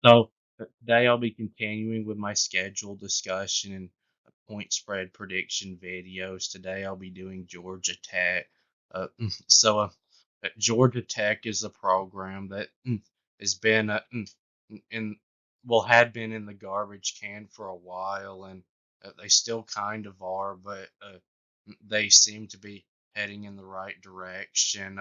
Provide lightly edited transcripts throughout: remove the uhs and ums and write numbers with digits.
So today I'll be continuing with my schedule discussion and point spread prediction videos. Today I'll be doing Georgia Tech. Uh, so Georgia Tech is a program that has been in well had been in the garbage can for a while, and they still kind of are, but they seem to be heading in the right direction.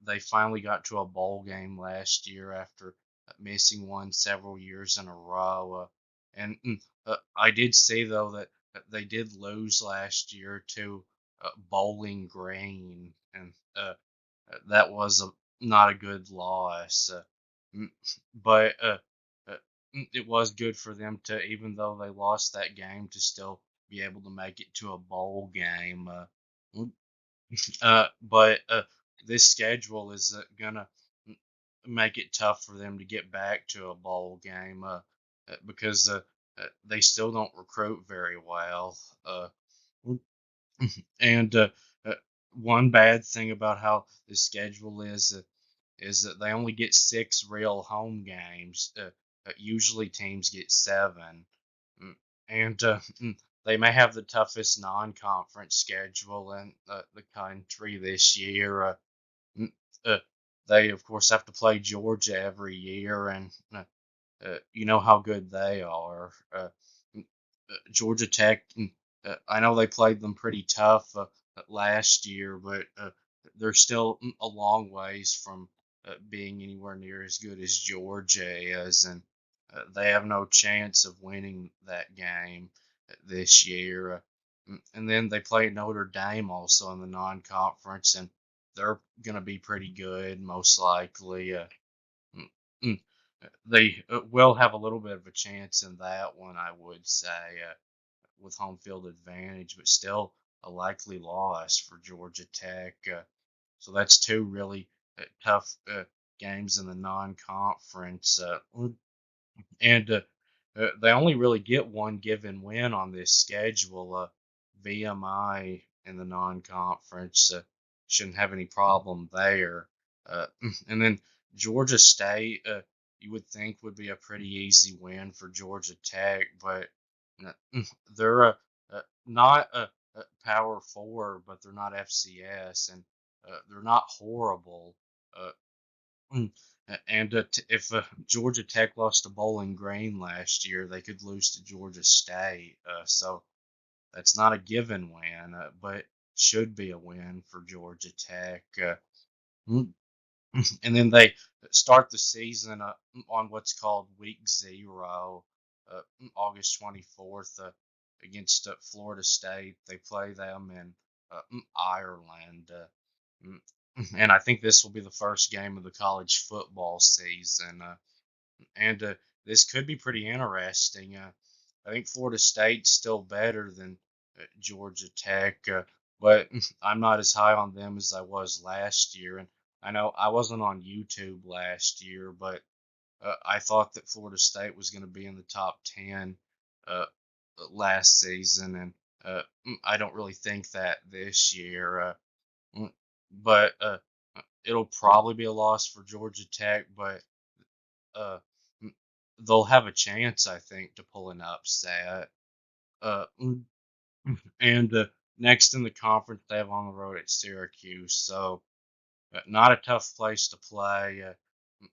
They finally got to a bowl game last year after missing one several years in a row. And I did say though that they did lose last year to Bowling Green, and that was not a good loss. Mm, but uh, it was good for them to, even though they lost that game, to still be able to make it to a bowl game. Mm, but this schedule is gonna make it tough for them to get back to a bowl game because they still don't recruit very well. And uh, one bad thing about how the schedule is that they only get six real home games. Usually teams get seven. Mm, and they may have the toughest non-conference schedule in the country this year. Mm, uh, they of course have to play Georgia every year, and you know how good they are. Mm, Georgia Tech. I know they played them pretty tough last year, but they're still a long ways from being anywhere near as good as Georgia is, and they have no chance of winning that game this year. And then they play Notre Dame also in the non-conference, and they're going to be pretty good, most likely. Mm, mm, they will have a little bit of a chance in that one, I would say, with home field advantage, but still a likely loss for Georgia Tech. So that's two really tough games in the non-conference, and they only really get one given win on this schedule. VMI in the non-conference shouldn't have any problem there. And then Georgia State, you would think would be a pretty easy win for Georgia Tech, but they're not a Power Four, but they're not FCS, and they're not horrible. Uh, Mm, And if Georgia Tech lost to Bowling Green last year, they could lose to Georgia State. So that's not a given win, but should be a win for Georgia Tech. Mm, and then they start the season on what's called Week Zero, August 24th, against Florida State. They play them in Ireland. Mm, and I think this will be the first game of the college football season. And this could be pretty interesting. I think Florida State's still better than Georgia Tech, but I'm not as high on them as I was last year. And I know I wasn't on YouTube last year, but I thought that Florida State was going to be in the top 10 uh, last season, and I don't really think that this year. Mm, but it'll probably be a loss for Georgia Tech, but uh, they'll have a chance, I think, to pull an upset. Uh, mm, and next in the conference, they have on the road at Syracuse, so not a tough place to play,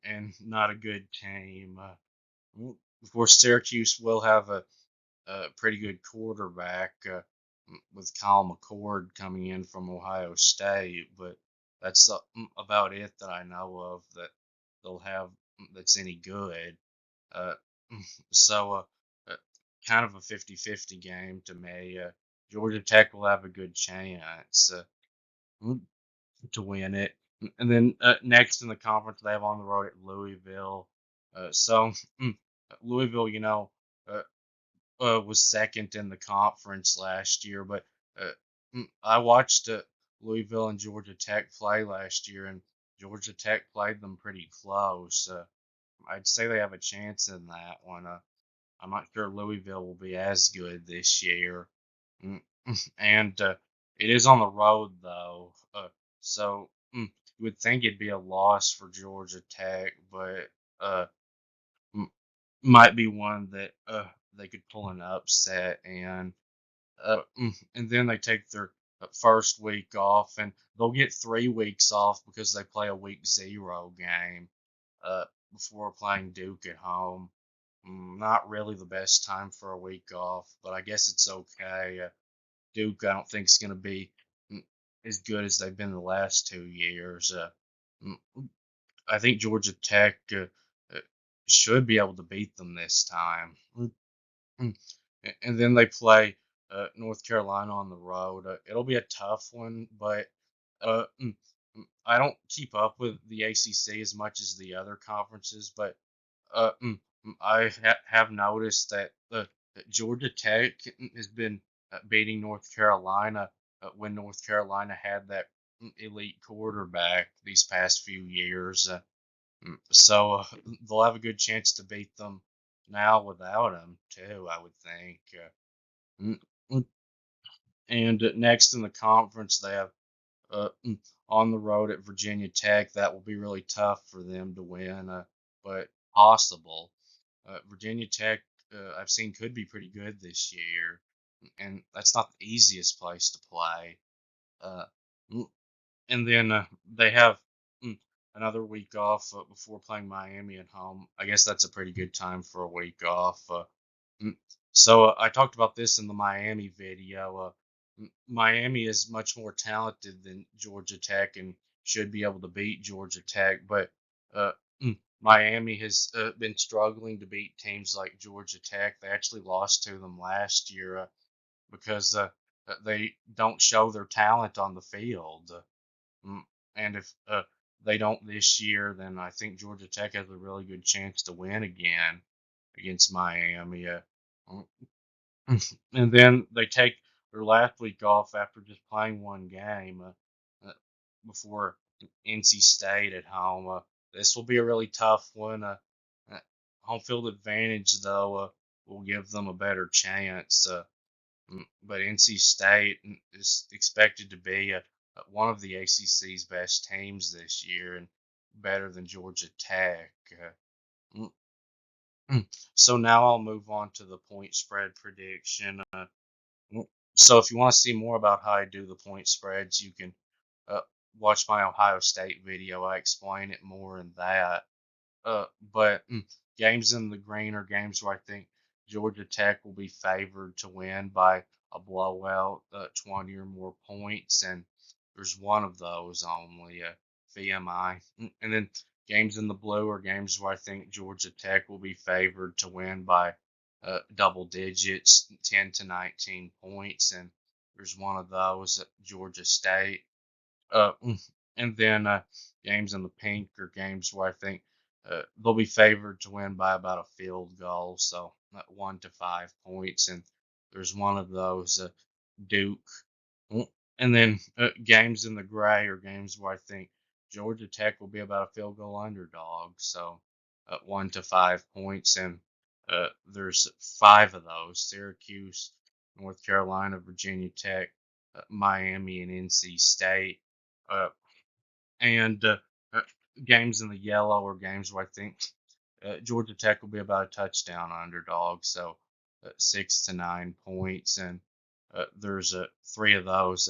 and not a good team. Of course, Syracuse will have a pretty good quarterback with Kyle McCord coming in from Ohio State, but that's about it that I know of that they'll have that's any good. Uh, so uh, kind of a 50-50 game to me. Georgia Tech will have a good chance mm, to win it. And then next in the conference, they have on the road at Louisville. So Louisville, uh, was second in the conference last year, but uh, I watched Louisville and Georgia Tech play last year, and Georgia Tech played them pretty close. I'd say they have a chance in that one. I'm not sure Louisville will be as good this year. Mm, and it is on the road, though. So you would think it'd be a loss for Georgia Tech, but uh, might be one that they could pull an upset, and then they take their first week off, and they'll get 3 weeks off because they play a week 0 game uh, before playing Duke at home. Not really the best time for a week off, but I guess it's okay. Duke, I don't think is going to be mm, as good as they've been the last 2 years. Mm, I think Georgia Tech uh, should be able to beat them this time. Mm. And then they play North Carolina on the road. It'll be a tough one, but I don't keep up with the ACC as much as the other conferences, but I have noticed that Georgia Tech has been beating North Carolina when North Carolina had that elite quarterback these past few years. So they'll have a good chance to beat them now without him too. I would think. Mm, mm, and next in the conference, they have on the road at Virginia Tech. That will be really tough for them to win, but possible. Virginia Tech, I've seen could be pretty good this year, and that's not the easiest place to play. Uh, and then they have mm, another week off before playing Miami at home. I guess that's a pretty good time for a week off. Mm, so I talked about this in the Miami video. Miami is much more talented than Georgia Tech and should be able to beat Georgia Tech, but uh, Miami has been struggling to beat teams like Georgia Tech. They actually lost to them last year because they don't show their talent on the field. Mm, And if they don't this year, then I think Georgia Tech has a really good chance to win again against Miami. Mm, and then they take their last week off after just playing one game before NC State at home. This will be a really tough one. Uh, Home field advantage, though, will give them a better chance. But NC State is expected to be one of the ACC's best teams this year and better than Georgia Tech. Mm, so now I'll move on to the point spread prediction. Mm, so if you want to see more about how I do the point spreads, you can uh, watch my Ohio State video. I explain it more in that. But games in the green are games where I think Georgia Tech will be favored to win by a blowout, 20 or more points, and there's one of those only, VMI. And then games in the blue are games where I think Georgia Tech will be favored to win by double digits, 10 to 19 points, and there's one of those at Georgia State. Uh, and then games in the pink are games where I think they'll be favored to win by about a field goal, so 1 to 5 points. And there's one of those, Duke. And then games in the gray are games where I think Georgia Tech will be about a field goal underdog, so 1 to 5 points. And there's five of those: Syracuse, North Carolina, Virginia Tech, Miami, and NC State. Uh, and uh, games in the yellow are games where I think Georgia Tech will be about a touchdown underdog, so 6 to 9 points. And there's three of those: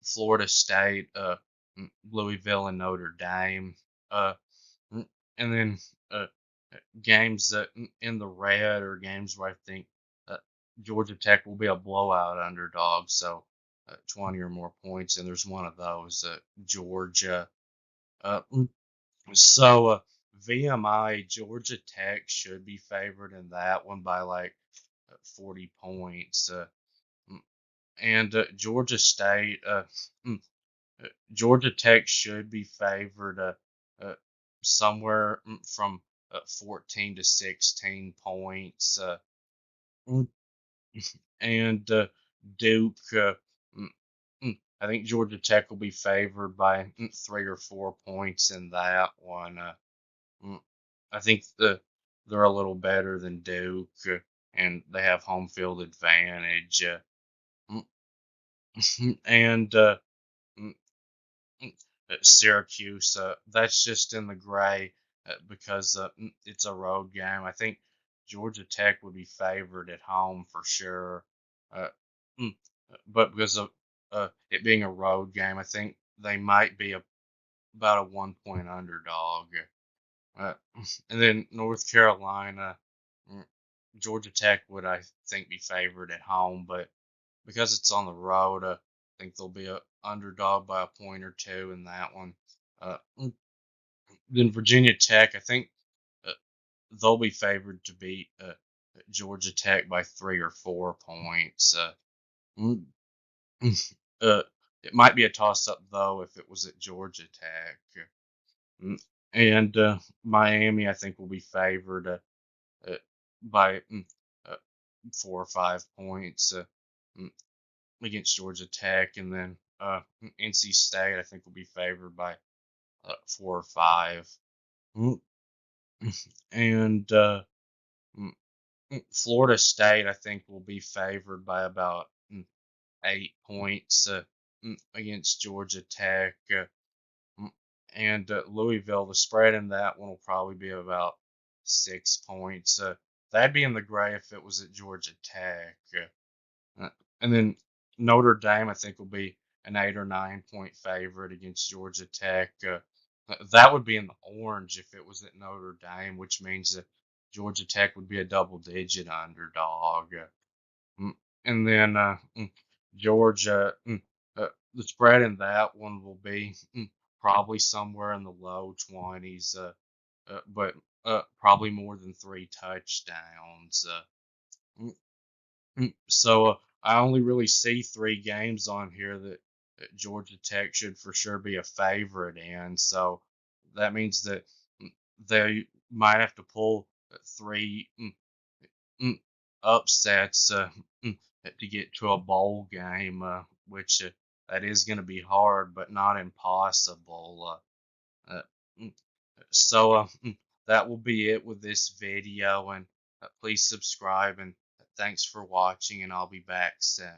Florida State, Louisville, and Notre Dame. Uh, and then uh, games that in the red are games where I think uh, Georgia Tech will be a blowout underdog, so 20 or more points. And there's one of those, Georgia. Uh, so VMI, Georgia Tech should be favored in that one by like 40 points. Mm, and Georgia State, mm, Georgia Tech should be favored uh, somewhere from 14 to 16 points. Mm, and Duke, mm, I think Georgia Tech will be favored by 3 or 4 points in that one. Mm, I think they're a little better than Duke, and they have home field advantage. Mm, and mm, Syracuse, that's just in the gray. because it's a road game. I think Georgia Tech would be favored at home for sure. Uh, mm, but because of it being a road game, I think they might be about a 1 point underdog. Uh, and then North Carolina, mm, Georgia Tech would, I think, be favored at home, but because it's on the road, I think they'll be a underdog by a point or two in that one. Then Virginia Tech, I think uh, they'll be favored to beat Georgia Tech by 3 or 4 points. Mm, uh, it might be a toss up though if it was at Georgia Tech. Mm, And Miami, I think, will be favored uh, by uh, 4 or 5 points mm, against Georgia Tech, and then NC State, I think, will be favored by 4 or 5. Mm, And mm, Florida State, I think, will be favored by about 8 points against Georgia Tech. Mm, and Louisville, the spread in that one will probably be about 6 points. That'd be in the gray if it was at Georgia Tech. And then Notre Dame, I think, will be an 8 or 9 point favorite against Georgia Tech. That would be in the orange if it was at Notre Dame, which means that Georgia Tech would be a double-digit underdog. Mm, And then Georgia, the spread in that one will be probably somewhere in the low 20s, but probably more than 3 touchdowns. Mm, so I only really see 3 games on here that Georgia Tech should for sure be a favorite in. So that means that they might have to pull three mm, upsets to get to a bowl game, which that is going to be hard, but not impossible. Uh, mm, that will be it with this video, and please subscribe and thanks for watching, and I'll be back soon.